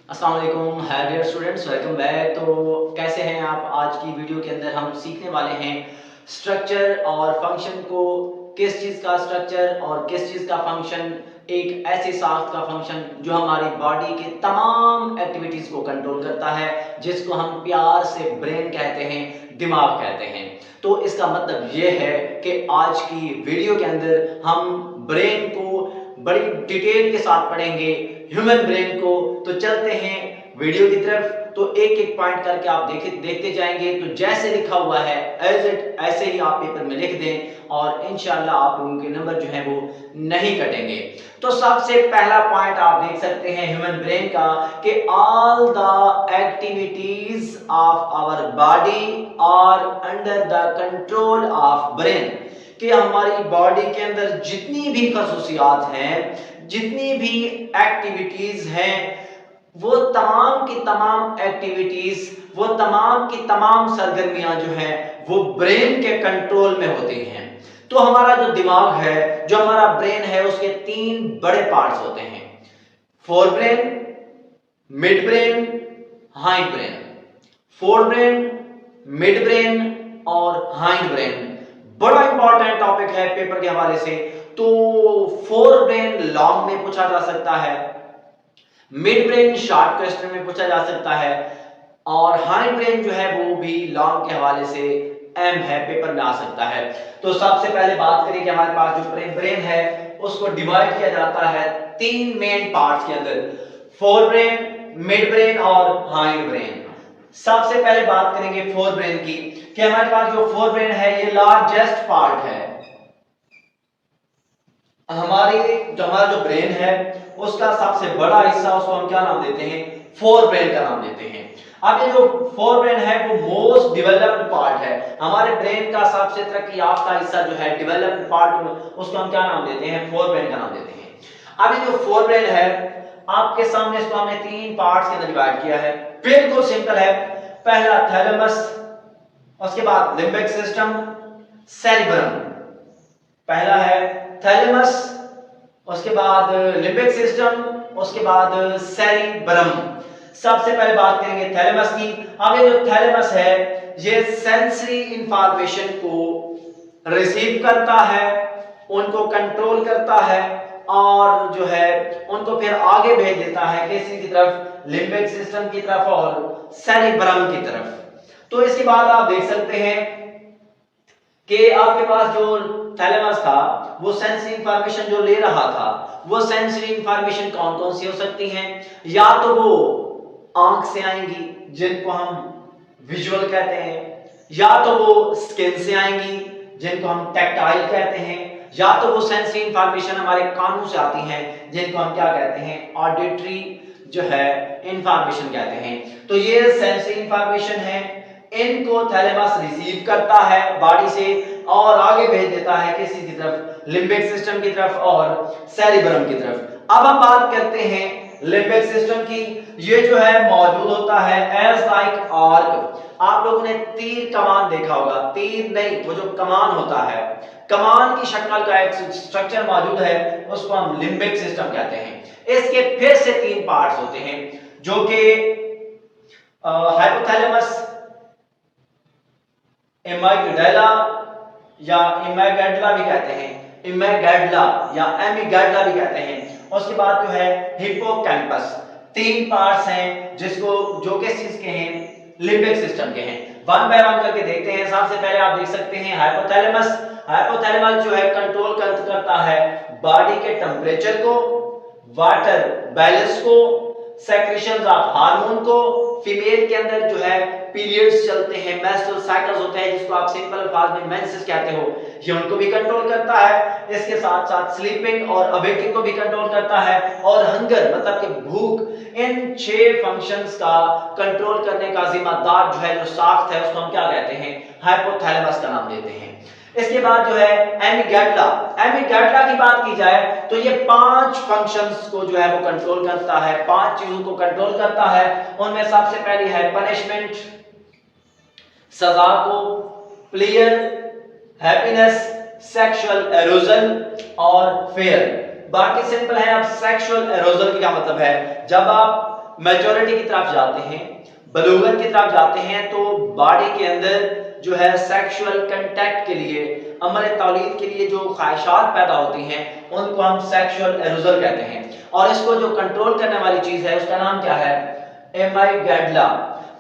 अस्सलाम वालेकुम, hi dear students, welcome back. तो कैसे हैं आप? आज की वीडियो के अंदर हम सीखने वाले हैं स्ट्रक्चर और फंक्शन को। किस चीज़ का स्ट्रक्चर और किस चीज़ का फंक्शन? एक ऐसे साख्त का फंक्शन जो हमारी बॉडी के तमाम एक्टिविटीज़ को कंट्रोल करता है, जिसको हम प्यार से ब्रेन कहते हैं, दिमाग कहते हैं। तो इसका मतलब ये है कि आज की वीडियो के अंदर हम ब्रेन को बड़ी डिटेल के साथ पढ़ेंगे, ह्यूमन ब्रेन को। तो चलते हैं वीडियो की तरफ। तो एक एक पॉइंट करके आप देखते जाएंगे। तो जैसे लिखा हुआ है एज इट ऐसे ही आप पेपर में लिख दें और इंशाल्लाह आप लोगों के नंबर जो है वो नहीं कटेंगे। तो सबसे पहला पॉइंट आप देख सकते हैं ह्यूमन ब्रेन का कि all the activities of our body are under the control of brain. कि हमारी बॉडी के अंदर जितनी भी खसूसियात हैं, जितनी भी एक्टिविटीज हैं, वो तमाम की तमाम एक्टिविटीज, वो तमाम की तमाम सरगर्मियां जो हैं वो ब्रेन के कंट्रोल में होती हैं। तो हमारा जो दिमाग है, जो हमारा ब्रेन है, उसके तीन बड़े पार्ट्स होते हैं: fore brain, mid brain, hind brain. Fore brain, mid brain और हाइंड ब्रेन बड़ा इंपॉर्टेंट टॉपिक है पेपर के हवाले से। तो फोर ब्रेन लॉन्ग में पूछा जा सकता है, मिड ब्रेन शॉर्ट क्वेश्चन में पूछा जा सकता है, और हाइंड ब्रेन जो है वो भी लॉन्ग के हवाले से एम है, पेपर में आ सकता है। तो सबसे पहले बात करें कि हमारे पास जो ब्रेन है उसको डिवाइड किया जाता है तीन मेन पार्ट्स के अंदर: फोर ब्रेन, मिड ब्रेन और हाइंड ब्रेन। सबसे पहले बात करेंगे फोर ब्रेन की कि हमारे पास जो फोर ब्रेन है ये लार्जेस्ट पार्ट है। हमारा जो ब्रेन है उसका सबसे बड़ा हिस्सा, उसको हम क्या नाम देते हैं? फोर ब्रेन का नाम देते हैं। अब ये जो फोर ब्रेन है वो मोस्ट डेवलप्ड पार्ट है। हमारे ब्रेन का सबसे तरक्की याफ्ता हिस्सा जो है, डेवलप्ड पार्ट, उसको हम क्या नाम देते हैं? फोर ब्रेन का नाम देते हैं। अब ये जो फोर ब्रेन है आपके सामने, इसको हमने तीन पार्ट्स के अंदर डिवाइड किया है। बिल्कुल सिंपल है। पहला थैलेमस, उसके बाद लिम्बिक सिस्टम, सेरिब्रम। पहला है थैलेमस, उसके बाद लिम्बिक सिस्टम, उसके बाद सेरिब्रम। सबसे पहले बात करेंगे थैलेमस की। अब ये जो थैलेमस है ये सेंसरी इंफॉर्मेशन को रिसीव करता है, उनको कंट्रोल करता है और जो है उनको फिर आगे भेज देता है किसी की तरफ? लिम्बिक सिस्टम की तरफ और सेरिब्रम की तरफ। तो इसके बाद आप देख सकते हैं कि आपके पास जो थैलेमस था वो सेंसरी इंफॉर्मेशन जो ले रहा था, वो सेंसरी इंफॉर्मेशन कौन कौन सी हो सकती हैं? या तो वो आंख से आएंगी जिनको हम विजुअल कहते हैं, या तो वो स्किन से आएंगी जिनको हम टैक्टाइल कहते हैं, या तो वो सेंसरी इंफॉर्मेशन हमारे कानों से आती हैं जिनको हम क्या कहते हैं? ऑडिटरी जो है इंफॉर्मेशन कहते हैं। तो ये सेंसरी इंफॉर्मेशन है, इनको थैलेमस रिसीव करता है बॉडी से और आगे भेज देता है किसी की तरफ? लिम्बिक सिस्टम की तरफ और सेरिब्रम की तरफ। अब हम बात करते हैं लिम्बिक सिस्टम की। ये जो है मौजूद होता है एज लाइक आर्क। आप लोगों ने तीर कमान देखा होगा, तीर नहीं, वो जो कमान होता है, कमान की शक्ल का एक स्ट्रक्चर मौजूद है, उसको हम लिम्बिक सिस्टम कहते हैं। इसके फिर से तीन पार्ट्स होते हैं जो कि हाइपोथैलेमस, इमाइगडाला या इमाइगडाला भी कहते हैं, इमाइगडाला या एमिगडाला भी कहते हैं। उसके बाद जो है हिप्पोकैम्पस। तीन पार्ट्स हैं जिसको जो किस चीज के हैं? लिम्बिक सिस्टम के हैं। वन बाय वन करके देखते हैं। सबसे पहले आप देख सकते हैं हाइपोथैलेमस। हाइपोथैलेमस जो है कंट्रोल करता है बॉडी के टेम्परेचर को, वाटर बैलेंस को, सेक्रेशंस ऑफ हार्मोन को। फीमेल के अंदर जो है पीरियड्स चलते हैं, मेंस्ट्रुअल साइकिल्स होते हैं जिसको आप सिंपल अल्फाज में मेंसेस कहते हो, ये उनको भी कंट्रोल करता है। इसके साथ साथ स्लीपिंग और अवेकिंग को भी कंट्रोल करता है, और हंगर मतलब कि भूख। इन 6 फंक्शंस का कंट्रोल करने का जिम्मेदार जो है, जो साख्त है, उसको हम क्या कहते हैं? हाइपोथैलेमस का नाम देते हैं। इसके बाद जो है एमिगडाला। एमिगडाला की बात की जाए तो ये 5 फंक्शंस को जो है वो कंट्रोल करता है, 5 चीजों को कंट्रोल करता है। उनमें सबसे पहली है पनिशमेंट, सजा को, प्लेयर, हैप्पीनेस, सेक्सुअल एरोजन और फेयर। बाकी सिंपल है। अब सेक्सुअल एरोजन की क्या मतलब है? जब आप मैच्योरिटी की तरफ जाते हैं, बलूगत की तरफ जाते हैं, तो बॉडी के अंदर जो है सेक्सुअल कांटेक्ट के लिए, अमल तौलीद के लिए जो ख्वाहिशात पैदा होती हैं उनको हम सेक्सुअल एरोजल कहते हैं। और इसको जो कंट्रोल करने वाली चीज है उसका नाम क्या है? एमाइगडाला।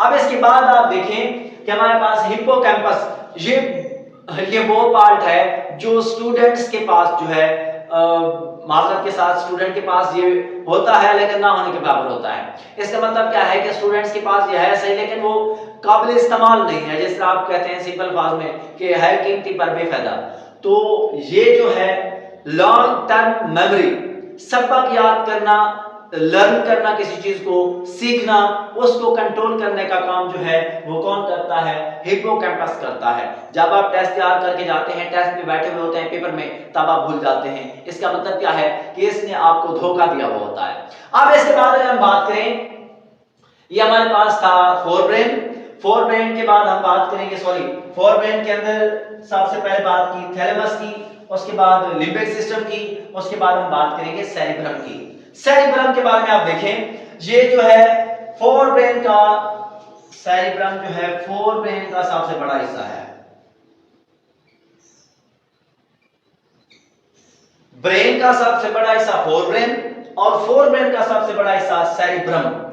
अब इसके बाद आप देखें कि हमारे पास हिप्पोकैम्पस, ये वो पार्ट है जो स्टूडेंट्स के पास जो है माजरत के साथ स्टूडेंट के पास ये होता है लेकिन ना होने के बराबर होता है। इसका मतलब क्या है कि स्टूडेंट्स के पास ये है सही लेकिन वो काबिल इस्तेमाल नहीं है, जिस तरह आप कहते हैं सिंपल फाज में कि है कीमती पर बेफायदा। तो ये जो है लॉन्ग टर्म मेमोरी, सबक याद करना, लर्न करना, किसी चीज को सीखना, उसको कंट्रोल करने का काम जो है वो कौन करता है? हिप्पोकैम्पस करता है। जब आप टेस्ट तैयार करके जाते हैं, टेस्ट में बैठे हुए होते हैं पेपर में, तब आप भूल जाते हैं। इसका मतलब क्या है कि इसने आपको धोखा दिया हुआ होता है। अब इसके बाद अगर हम बात करें, ये हमारे पास था फोरब्रेन। फोरब्रेन के बाद हम बात करेंगे, फोरब्रेन के अंदर सबसे पहले बात की थैलेमस की, उसके बाद लिम्बिक सिस्टम की, उसके बाद हम बात करेंगे सेरिब्रम की। सेरिब्रम के बारे में आप देखें, ये जो है फोरब्रेन का, सेरिब्रम जो है फोरब्रेन का सबसे बड़ा हिस्सा है। ब्रेन का सबसे बड़ा हिस्सा फोरब्रेन और फोरब्रेन का सबसे बड़ा हिस्सा सेरिब्रम।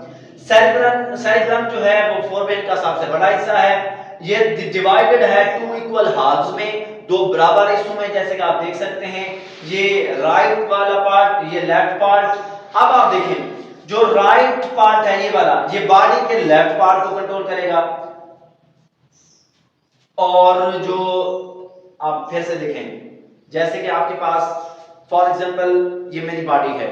सेरिब्रम जो है वो फोरब्रेन का सबसे बड़ा हिस्सा है। ये डिवाइडेड है टू इक्वल हाफ्स में, दो बराबर हिस्सों में, जैसे कि आप देख सकते हैं। ये राइट वाला पार्ट, ये लेफ्ट पार्ट। अब आप देखें जो राइट पार्ट है ये वाला, ये बॉडी के लेफ्ट पार्ट को कंट्रोल करेगा। और जो आप फिर से देखें, जैसे कि आपके पास फॉर एग्जांपल ये मेरी बॉडी है,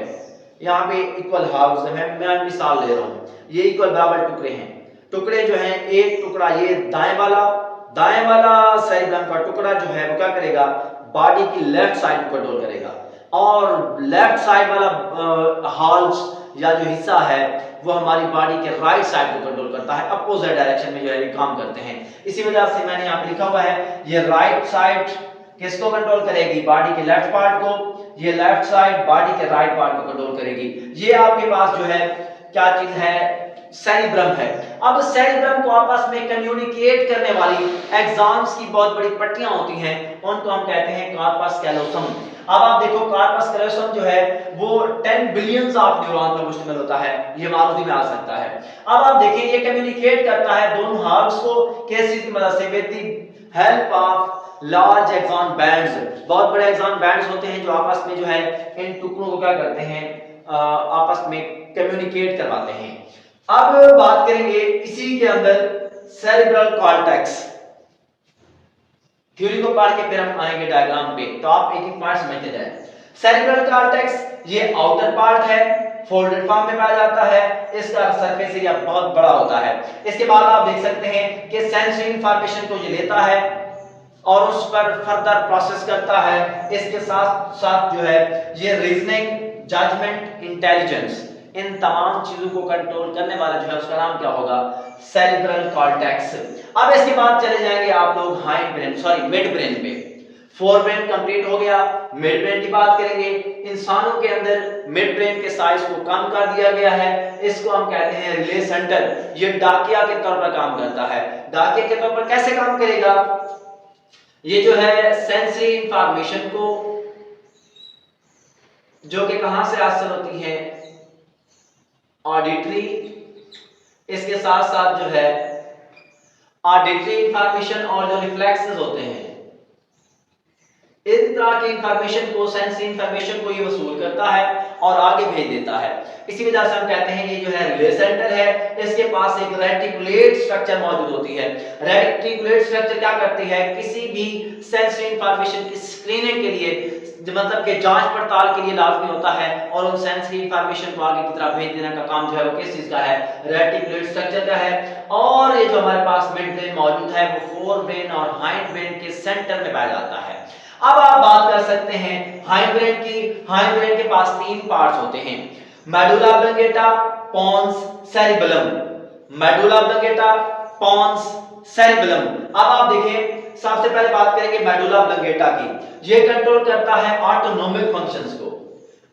यहाँ पे इक्वल हाफ्स है, मैं मिसाल ले रहा हूं, ये इक्वल बराबर टुकड़े हैं। टुकड़े जो हैं, एक टुकड़ा ये दाएं वाला सेरिब्रम का टुकड़ा जो है वो क्या करेगा? बॉडी की लेफ्ट साइड को कंट्रोल करेगा। और लेफ्ट साइड वाला हाल्स या जो हिस्सा है वो हमारी बॉडी के राइट साइड को कंट्रोल करता है, अपोजिट डायरेक्शन में जो है ये काम करते हैं। इसी वजह से मैंने यहाँ पे लिखा हुआ है, ये राइट साइड किसको कंट्रोल करेगी? बॉडी के लेफ्ट पार्ट को। ये लेफ्ट साइड बॉडी के राइट पार्ट को कंट्रोल करेगी। ये आपके पास जो है क्या चीज है? सेरिब्रम है। अब सेरिब्रम को आपस में कम्युनिकेट करने वाली एक्सॉन्स की बहुत बड़ी पट्टियां होती हैं, उनको हम कहते हैं कार्पस कैलोसम। अब आप देखो कार्पस कैलोसम जो है वो 10 बिलियंस ऑफ न्यूरॉन पर मुश्तमिल होता है, ये मारूति में आ सकता है। अब आप देखिए ये कम्युनिकेट करता है दोनों हार्ट्स को किस चीज की मदद से? With the help of large axon bands. बहुत बड़े एक्सॉन बैंड्स होते हैं जो आपस में जो है इन टुकड़ों को क्या करते हैं? आपस में कम्युनिकेट करवाते हैं। अब बात करेंगे इसी के अंदर सेरिब्रल कॉर्टेक्स। थ्योरी को पढ़ के फिर हम आएंगे डायग्राम पे, तो आप एक एक पार्ट समझते जाएं। सेरिब्रल कॉर्टेक्स ये आउटर पार्ट है, फोल्डेड फॉर्म में पाया जाता है, इसका सरफेस एरिया बहुत बड़ा होता है। इसके बाद आप देख सकते हैं कि सेंसरी इंफॉर्मेशन को ये लेता है और उस पर फर्दर प्रोसेस करता है। इसके साथ साथ जो है ये रीजनिंग, जजमेंट, इंटेलिजेंस, इन तमाम चीजों को कंट्रोल करने वाला जो है उसका नाम क्या होगा? Cerebral cortex. अब इसके बाद चले जाएंगे आप लोग मिड ब्रेन पे। फोरब्रेन कंप्लीट हो गया, मिड ब्रेन की बात करेंगे। इंसानों के अंदर मिड ब्रेन के साइज को कम कर दिया गया है, इसको हम कहते हैं रिले सेंटर। ये डाकिया के तौर पर काम करता है। डाकिया के तौर पर कैसे काम करेगा? ये जो है सेंसरी इंफॉर्मेशन को, जो कि कहां से हासिल होती है? ऑडिटरी, इसके साथ साथ जो है ऑडिटरी इंफॉर्मेशन और जो रिफ्लेक्सेस होते हैं, इस तरह की इंफॉर्मेशन को, सेंसरी इंफॉर्मेशन को ये वसूल करता है और आगे भेज देता है। इसी वजह से हम कहते हैं ये जो है रिले सेंटर है, इसके पास एक रेटिकुलेट स्ट्रक्चर मौजूद होती है। रेटिकुलेट स्ट्रक्चर क्या करती है? किसी भी सेंसरी इंफॉर्मेशन की स्क्रीनिंग के लिए, मतलब कि जांच पड़ताल के लिए लाजमी होता है, और उन सेंसरी इंफॉर्मेशन को आगे की तरफ भेज देने का काम जो है वो किस चीज का है? रेटिकुलेट स्ट्रक्चर का है। और ये जो हमारे पास मिड ब्रेन मौजूद है वो फोरब्रेन और हाइंड ब्रेन के सेंटर में पाया जाता है। अब आप बात कर सकते हैं हाइंड ब्रेन की। हाइंड ब्रेन के पास 3 पार्ट्स होते हैं, medulla oblongata, pons, cerebellum. Medulla oblongata, pons, cerebellum. अब आप देखें, सबसे पहले बात करेंगे मेडुला ऑब्लंगेटा की। ये कंट्रोल करता है ऑटोनोमिक फंक्शंस को।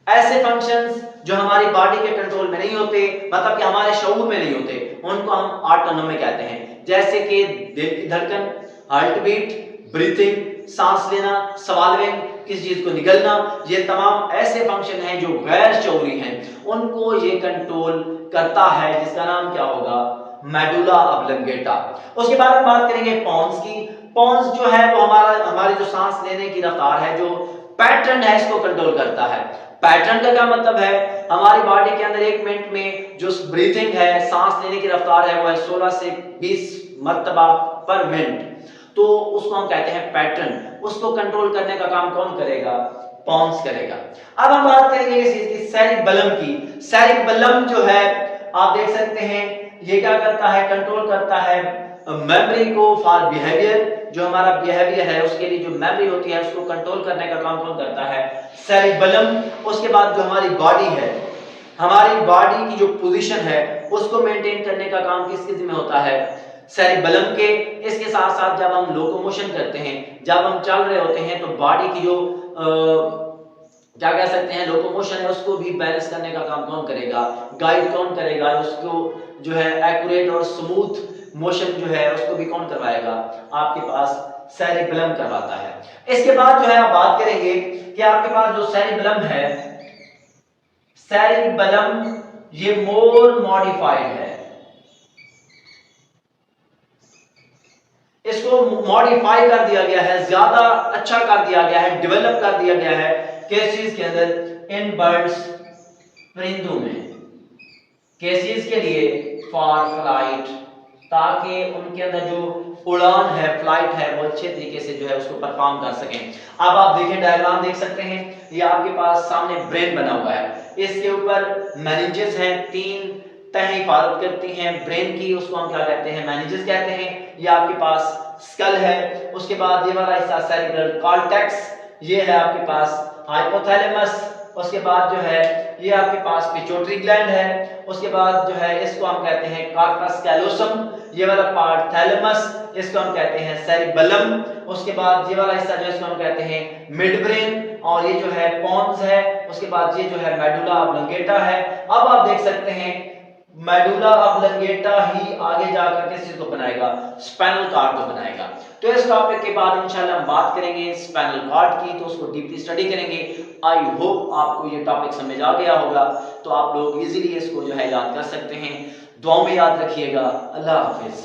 ऐसे फंक्शंस जो हमारी बॉडी के कंट्रोल में नहीं होते, मतलब कि हमारे शऊर में नहीं होते, उनको हम ऑटोनोमी कहते हैं। जैसे कि दिल की धड़कन, हार्ट बीट, ब्रीथिंग, सांस लेना, स्वालविंग, किसी चीज को निगलना, ये तमाम ऐसे फंक्शन हैं जो गैर शऊरी हैं, उनको ये कंट्रोल करता है, जिसका नाम क्या होगा, मेडुला ऑब्लंगेटा। उसके बाद हम बात करेंगे पॉन्स की। पॉन्स जो है वो हमारी जो सांस लेने की रफ्तार है, जो पैटर्न है, इसको कंट्रोल करता है। पैटर्न का क्या मतलब है, हमारी बॉडी के अंदर 1 मिनट में जो ब्रीथिंग है, सांस लेने की रफ्तार है, वो है 16 से 20 मर्तबा पर मिनट, तो उसको हम कहते हैं पैटर्न। उसको कंट्रोल करने का काम कौन करेगा, पॉन्स करेगा। अब हम बात करेंगे इस चीज की, सेरिबेलम की। सेरिबेलम जो है आप देख सकते हैं, ये क्या करता है, कंट्रोल करता है मेमोरी को फॉर बिहेवियर। जो हमारा बिहेवियर है उसके लिए जो मेमोरी होती है, उसको कंट्रोल करने का काम कौन करता है, सेरिबेलम। उसके बाद जो हमारी बॉडी है, हमारी बॉडी की जो पोजीशन है, उसको मेंटेन करने का काम किसके जिम्मे होता है, सेरिबेलम के। इसके साथ साथ जब हम लोकोमोशन करते हैं, जब हम चल रहे होते हैं, तो बॉडी की जो क्या कह सकते हैं, लोकोमोशन है, उसको भी बैलेंस करने का काम कौन करेगा, गाइड कौन करेगा, उसको जो है एक्यूरेट और स्मूथ मोशन जो है उसको भी कौन करवाएगा, आपके पास सेरिबेलम करवाता है। इसके बाद जो है आप बात करेंगे कि आपके पास जो सेरिबेलम है, सेरिबेलम ये मोर मॉडिफाइड है, इसको मॉडिफाई कर दिया गया है, ज्यादा अच्छा कर दिया गया है, डेवलप कर दिया गया है, किस चीज के अंदर, इन बर्ड्स, परिंदों में। किस चीज के लिए, फॉर फ्लाइट, ताकि उनके अंदर जो उड़ान है, फ्लाइट है, वो अच्छे तरीके से जो है उसको परफॉर्म कर सकें। अब आप देखें, डायग्राम देख सकते हैं, ये आपके पास सामने ब्रेन बना हुआ है, इसके ऊपर मेनिंजेस हैं, 3 तहें हिफाजत करती हैं ब्रेन की, उसको हम क्या कहते हैं, मेनिंजेस कहते हैं। ये आपके पास स्कल है, उसके बाद ये वाला हिस्सा सेरिब्रल कॉर्टेक्स, ये है आपके पास हाइपोथैलेमस, उसके बाद जो है ये आपके पास पिट्यूटरी ग्लैंड है, उसके बाद जो है इसको हम कहते हैं कॉर्पस कैलोसम, ये वाला पार्ट थैलेमस, इसको हम कहते हैं सेरिबेलम, उसके बाद ये वाला हिस्सा जो है इसको हम कहते हैं मिड ब्रेन, और ये जो है पॉन्स है, उसके बाद ये जो है मेडुला ऑब्लंगेटा है। अब आप देख सकते हैं मेडुला ऑब्लंगेटा ही आगे जाकर किस चीज को बनाएगा, स्पाइनल कॉर्ड को बनाएगा। तो इस टॉपिक के बाद इंशाल्लाह हम बात करेंगे स्पाइनल कॉर्ड की, तो उसको डीपली स्टडी करेंगे। आई होप आपको ये टॉपिक समझ आ गया होगा, तो आप लोग इजीली इसको जो है याद कर सकते हैं। दुआओं में याद रखिएगा। अल्लाह हाफिज।